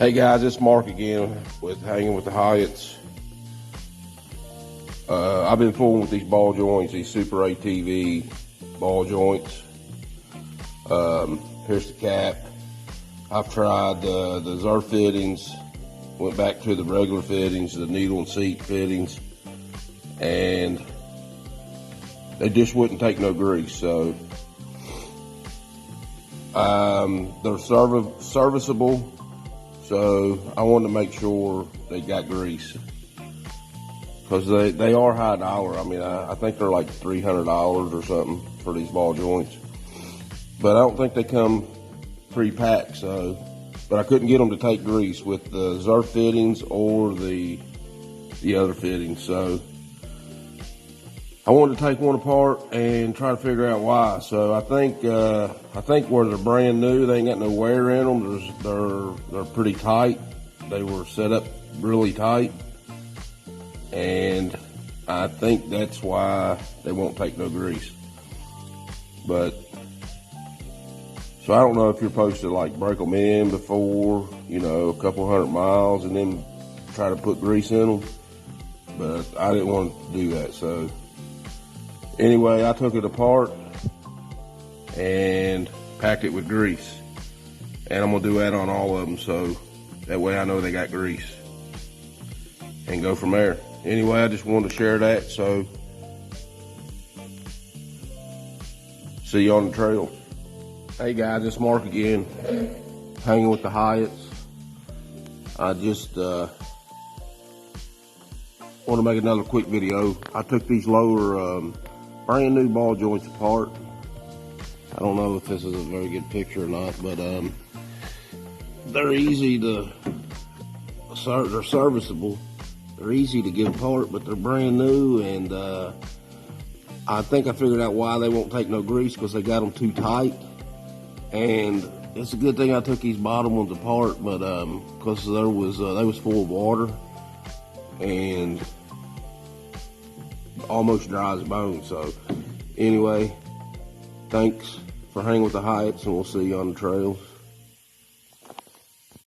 Hey guys, it's Mark again with Hanging with the Hyatts. I've been fooling with these ball joints, these Super ATV ball joints. Here's the cap. I've tried the Zerf fittings, went back to the regular fittings, the needle and seat fittings, and they just wouldn't take no grease. So they're serviceable. So I wanted to make sure they got grease, because they are high dollar. I mean, I think they're like $300 or something for these ball joints, but I don't think they come pre-packed. So, but I couldn't get them to take grease with the Zerf fittings or the other fittings. So I wanted to take one apart and try to figure out why. So I think where they're brand new, they ain't got no wear in them. They're pretty tight. They were set up really tight, and I think that's why they won't take no grease. But so I don't know if you're supposed to like break them in before, you know, a couple 100 miles and then try to put grease in them. But I didn't want to do that. So anyway, I took it apart and packed it with grease, and I'm gonna do that on all of them, so that way I know they got grease, and go from there. Anyway, I just wanted to share that, so see you on the trail. Hey guys, it's Mark again, Hanging with the Hyatts. I just want to make another quick video. I took these lower brand new ball joints apart. I don't know if this is a very good picture or not, but they're easy to, they're serviceable. They're easy to get apart, but they're brand new, and I think I figured out why they won't take no grease, because they got them too tight. And it's a good thing I took these bottom ones apart, but because they was full of water and almost dry as a bone. So anyway, thanks for hanging with the Hyatts, and we'll see you on the trails.